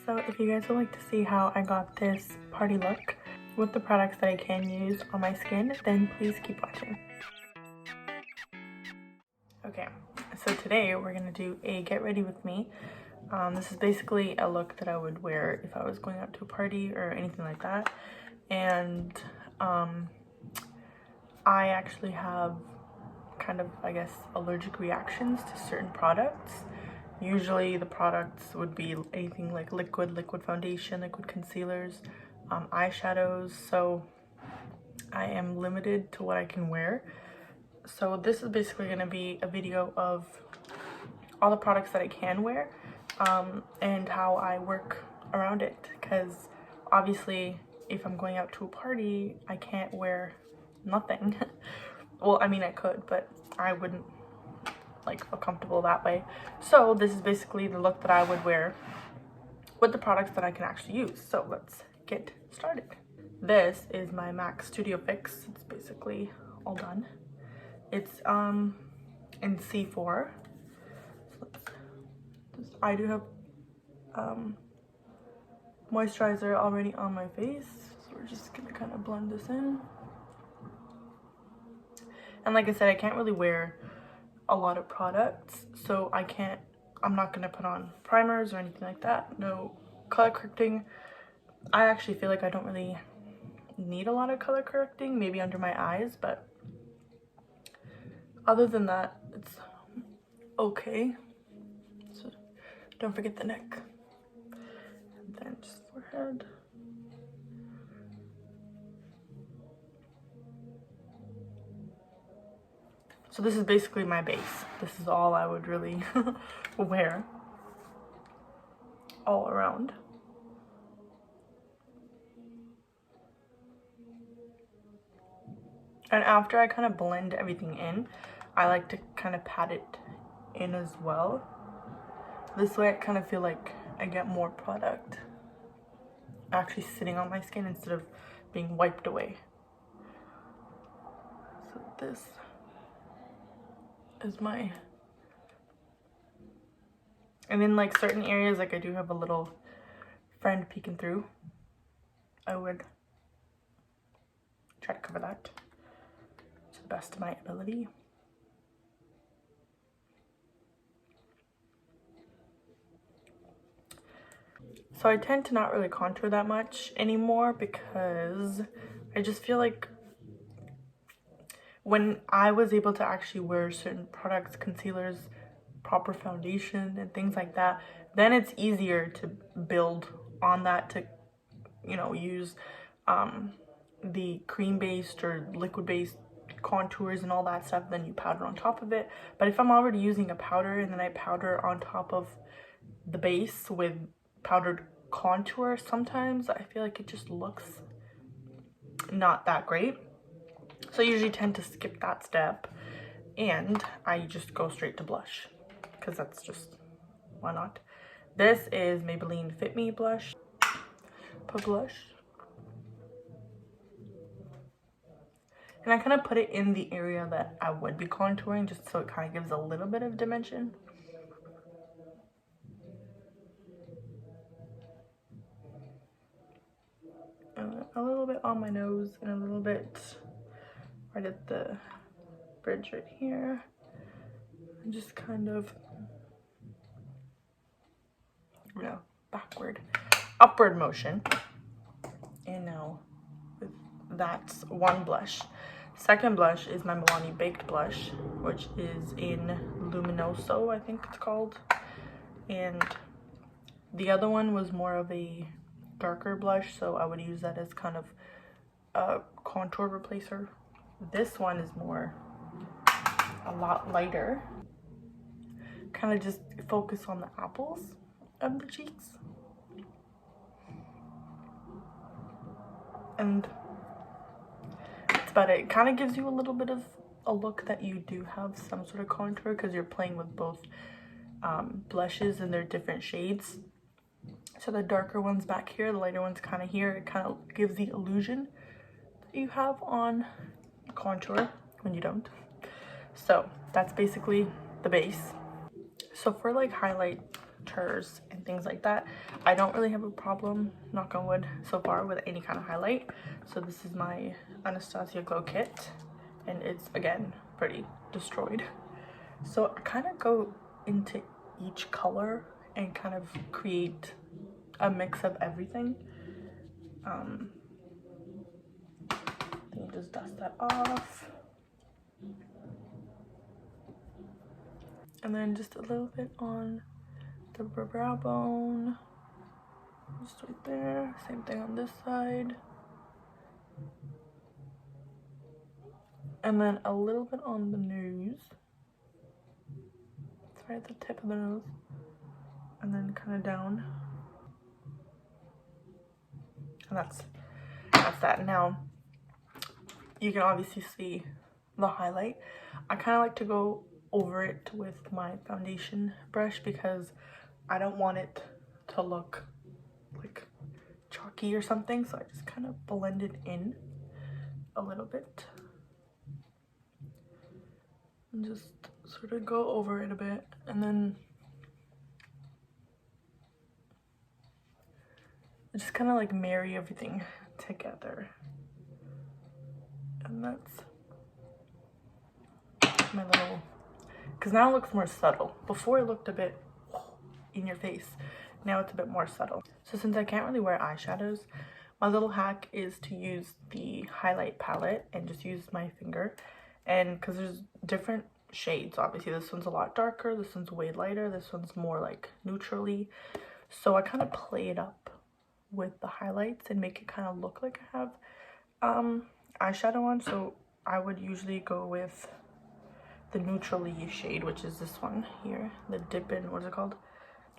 So if you guys would like to see how I got this party look with the products that I can use on my skin, then please keep watching. Okay, so today we're gonna do a get ready with me. This is basically a look that I would wear if I was going out to a party or anything like that. And I actually have kind of, I guess, allergic reactions to certain products. Usually the products would be anything like liquid foundation, liquid concealers, eyeshadows. So I am limited to what I can wear. So this is basically going to be a video of all the products that I can wear and how I work around it, because obviously if I'm going out to a party I can't wear nothing. Well, I mean I could, but I wouldn't like feel comfortable that way. So this is basically the look that I would wear with the products that I can actually use. So let's get started. This is my MAC Studio Fix. It's basically all done. It's in C4. So I do have moisturizer already on my face, so we're just gonna kind of blend this in. And like I said, I can't really wear a lot of products, so I'm not gonna put on primers or anything like that. No color correcting. I actually feel like I don't really need a lot of color correcting, maybe under my eyes, but other than that, it's okay. So don't forget the neck. And then just forehead. So this is basically my base. This is all I would really wear all around. And after I kind of blend everything in, I like to kind of pat it in as well. This way I kind of feel like I get more product actually sitting on my skin instead of being wiped away. So this is my, and in like certain areas, like I do have a little friend peeking through, I would try to cover that to the best of my ability. So I tend to not really contour that much anymore because I just feel like when I was able to actually wear certain products, concealers, proper foundation and things like that, then it's easier to build on that, to, you know, use the cream-based or liquid-based contours and all that stuff, then you powder on top of it. But if I'm already using a powder and then I powder on top of the base with powdered contour, sometimes I feel like it just looks not that great. So I usually tend to skip that step and I just go straight to blush, because that's just, why not? This is Maybelline Fit Me blush. Put blush. And I kind of put it in the area that I would be contouring, just so it kind of gives a little bit of dimension. A little bit on my nose and a little bit right at the bridge right here. And just kind of, you know, upward motion. And now that's one blush. Second blush is my Milani Baked blush, which is in Luminoso, I think it's called. And the other one was more of a darker blush, so I would use that as kind of a contour replacer. This one is a lot lighter. Kind of just focus on the apples of the cheeks. And that's about it. It kind of gives you a little bit of a look that you do have some sort of contour, because you're playing with both blushes and they're different shades. So the darker one's back here, the lighter one's kind of here. It kind of gives the illusion that you have on contour when you don't. So that's basically the base. So for like highlight contours and things like that. I don't really have a problem, knock on wood, so far with any kind of highlight. So this is my Anastasia Glow Kit, and it's, again, pretty destroyed. So I kind of go into each color and kind of create a mix of everything. You just dust that off. And then just a little bit on the brow bone. Just right there. Same thing on this side. And then a little bit on the nose. It's right at the tip of the nose. And then kind of down. And that's that. Now, you can obviously see the highlight. I kind of like to go over it with my foundation brush because I don't want it to look like chalky or something, so I just kind of blend it in a little bit and just sort of go over it a bit, and then just kind of like marry everything together. And that's my little, because now it looks more subtle. Before it looked a bit in your face, now it's a bit more subtle. So since I can't really wear eyeshadows, my little hack is to use the highlight palette and just use my finger. And because there's different shades, obviously this one's a lot darker, this one's way lighter, this one's more like neutrally. So I kind of play it up with the highlights and make it kind of look like I have eyeshadow on. So I would usually go with the neutrally shade, which is this one here, the Dippin', what is it called?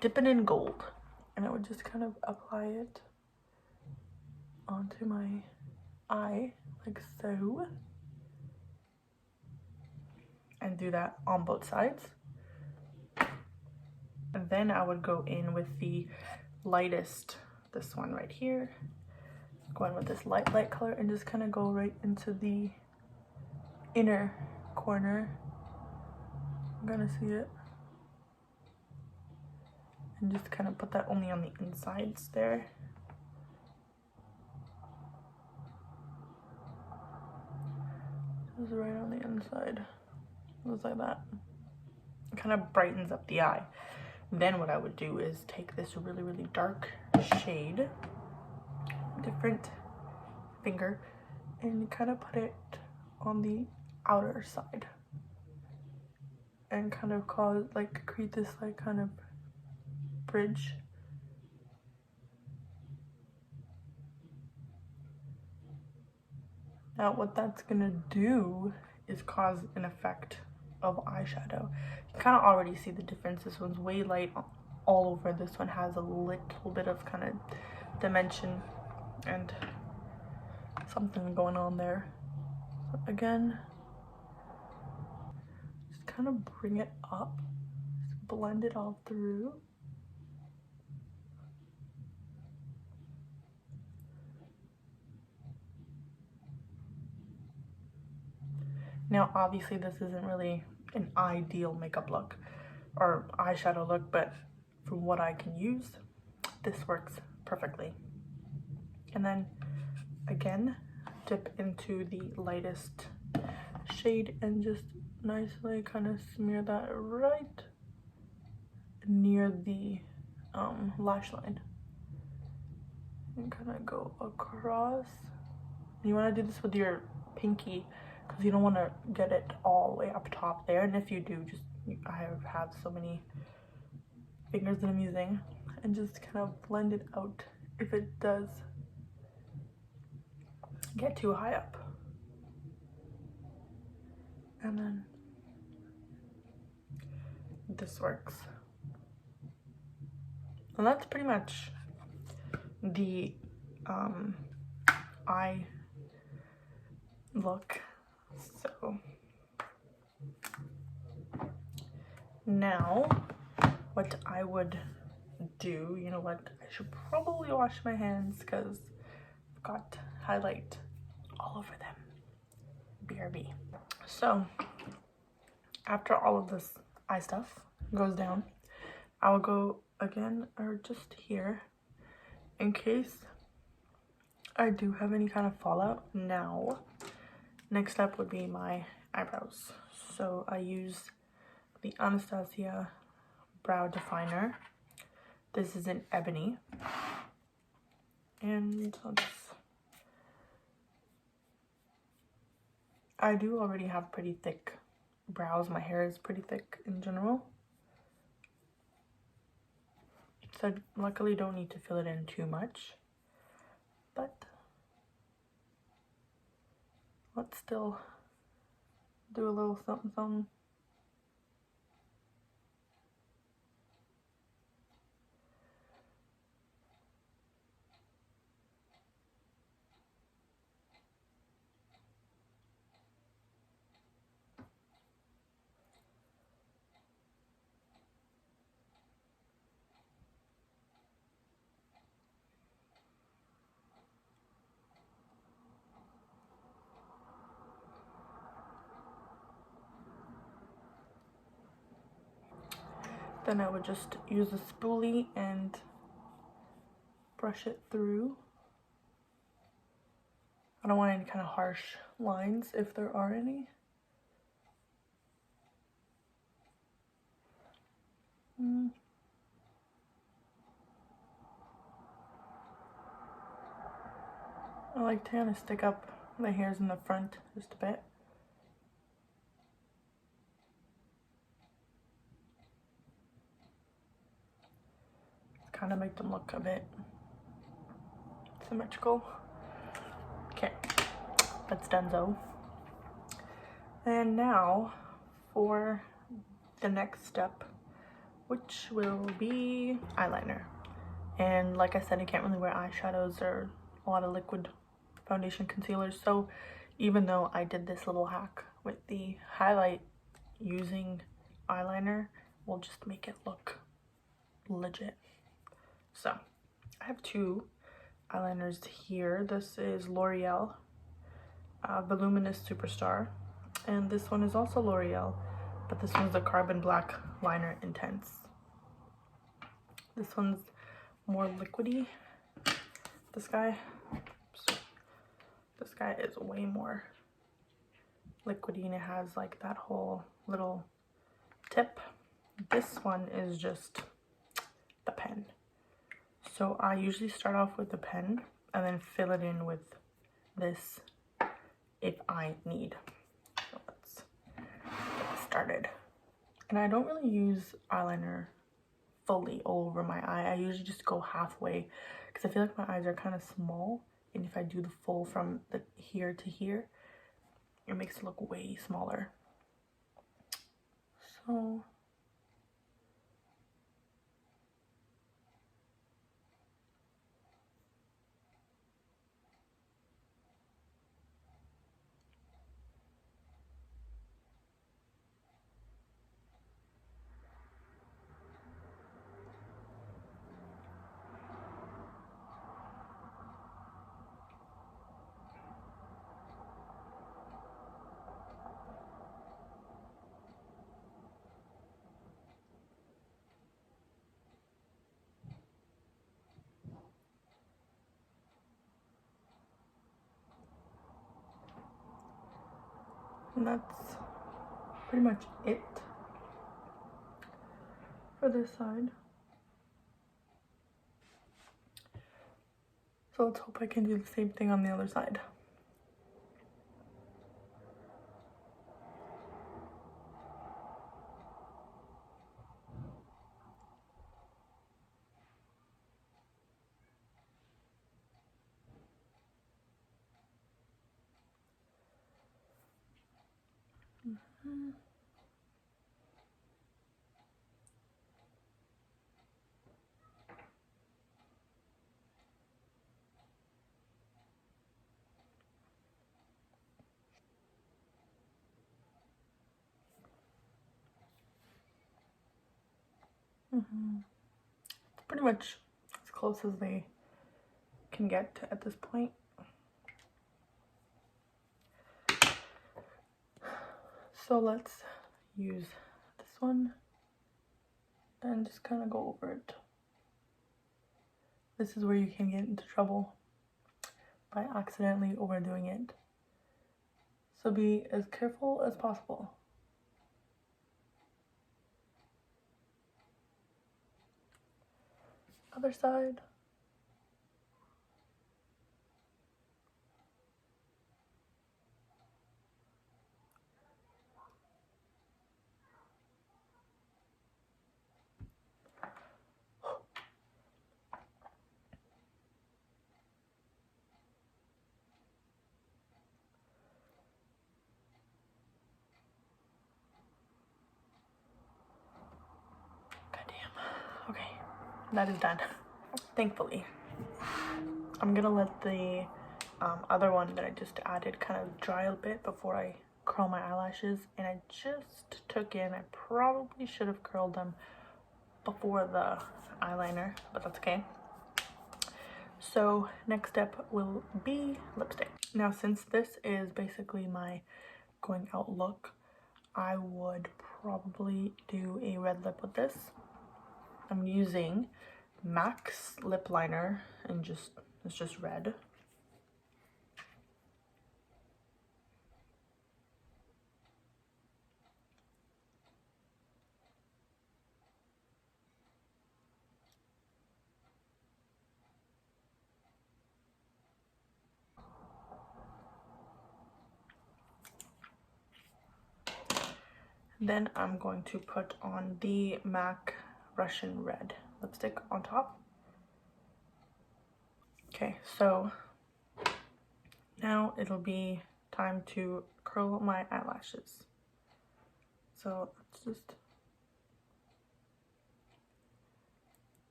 Dippin' in Gold. And I would just kind of apply it onto my eye like so, and do that on both sides. And then I would go in with the lightest, this one right here, going with this light color, and just kind of go right into the inner corner. I'm gonna see it, and just kind of put that only on the insides there. Just right on the inside, just like that. It kind of brightens up the eye. Then what I would do is take this really, really dark shade, different finger, and kind of put it on the outer side, and kind of cause, like, create this like kind of bridge. Now what that's gonna do is cause an effect of eyeshadow. You kind of already see the difference. This one's way light all over. This one has a little bit of kind of dimension and something going on there. So again, just kind of bring it up, just blend it all through. Now obviously this isn't really an ideal makeup look or eyeshadow look, but from what I can use, this works perfectly. And then again, dip into the lightest shade and just nicely kind of smear that right near the lash line, and kind of go across. You want to do this with your pinky because you don't want to get it all the way up top there, and if you do, just, I have so many fingers that I'm using, and just kind of blend it out if it does get too high up. And then this works. And that's pretty much the eye look. So now what I would do, you know what, I should probably wash my hands because I've got highlight all over them. BRB. So after all of this eye stuff goes down, I will go again are just here in case I do have any kind of fallout. Now, next up would be my eyebrows. So I use the Anastasia Brow Definer. This is in Ebony. And I do already have pretty thick brows. My hair is pretty thick in general. So I luckily don't need to fill it in too much. But let's still do a little something something. Then I would just use a spoolie and brush it through. I don't want any kind of harsh lines if there are any. I like to kind of stick up the hairs in the front just a bit. Kind of make them look a bit symmetrical. Okay, that's donezo. And now for the next step, which will be eyeliner. And like I said, I can't really wear eyeshadows or a lot of liquid foundation concealers, so even though I did this little hack with the highlight, using eyeliner will just make it look legit. So I have two eyeliners here. This is L'Oreal Voluminous Superstar, and this one is also L'Oreal, but this one's the Carbon Black Liner Intense. This one's more liquidy. This guy is way more liquidy, and it has like that whole little tip. This one is just the pen. So I usually start off with the pen and then fill it in with this if I need. So let's get started. And I don't really use eyeliner fully all over my eye. I usually just go halfway because I feel like my eyes are kind of small, and if I do the full from the here to here, it makes it look way smaller. So and that's pretty much it for this side. So let's hope I can do the same thing on the other side. It's pretty much as close as they can get at this point. So let's use this one and just kind of go over it. This is where you can get into trouble by accidentally overdoing it. So be as careful as possible. Other side. Goddamn. Okay, that is done. Thankfully. I'm gonna let the other one that I just added kind of dry a bit before I curl my eyelashes, and I just took in, I probably should have curled them before the eyeliner, but that's okay. So next step will be lipstick. Now since this is basically my going out look, I would probably do a red lip with this. I'm using MAC's lip liner, and it's just red. Then I'm going to put on the MAC Russian Red lipstick on top. Okay, so now it'll be time to curl my eyelashes. So let's just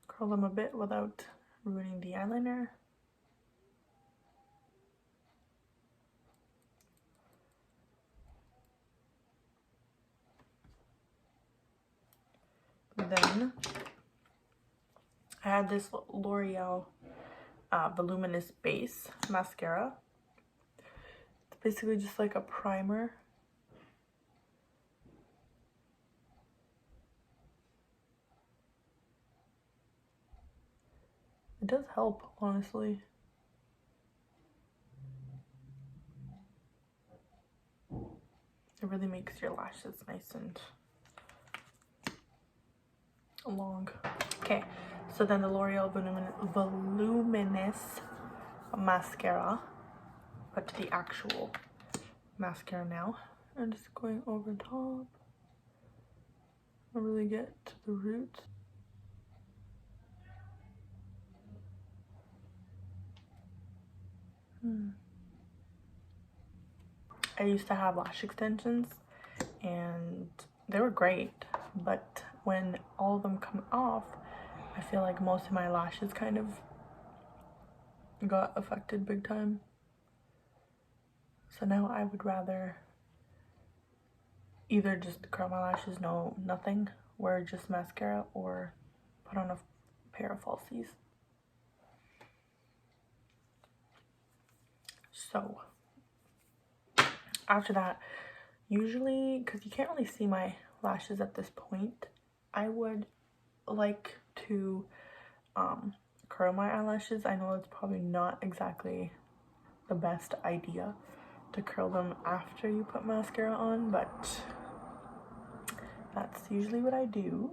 curl them a bit without ruining the eyeliner. Then I had this L'Oreal Voluminous Base mascara. It's basically just like a primer. It does help, honestly. It really makes your lashes nice and long. Okay, so then the L'Oreal Voluminous mascara. But to the actual mascara now. I'm just going over top. I really get to the roots. I used to have lash extensions and they were great, but when all of them come off, I feel like most of my lashes kind of got affected big time. So now I would rather either just curl my lashes, nothing, wear just mascara, or put on a pair of falsies. So after that, usually, because you can't really see my lashes at this point, I would like to curl my eyelashes. I know it's probably not exactly the best idea to curl them after you put mascara on, but that's usually what I do.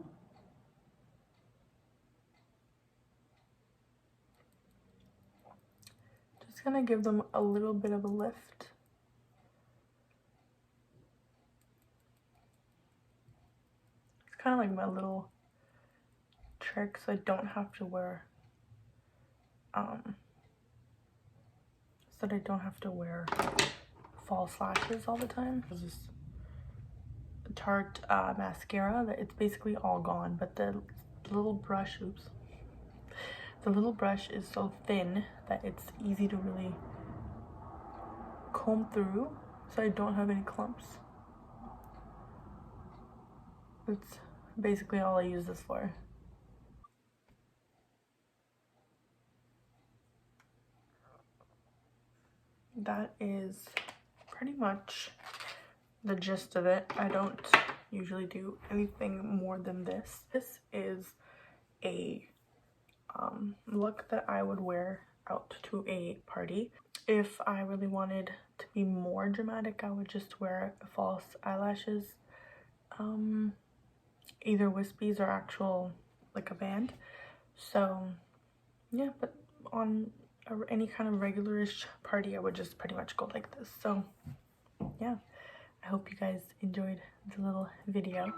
Just gonna give them a little bit of a lift. It's kind of like my little trick, so I don't have to wear false lashes all the time. This is Tarte mascara that it's basically all gone, but the little brush, the little brush is so thin that it's easy to really comb through, so I don't have any clumps. That's basically all I use this for. That is pretty much the gist of it. I don't usually do anything more than this. This is a look that I would wear out to a party. If I really wanted to be more dramatic, I would just wear false eyelashes, either wispies or actual like a band. So yeah, but on any kind of regularish party, I would just pretty much go like this. So yeah, I hope you guys enjoyed the little video.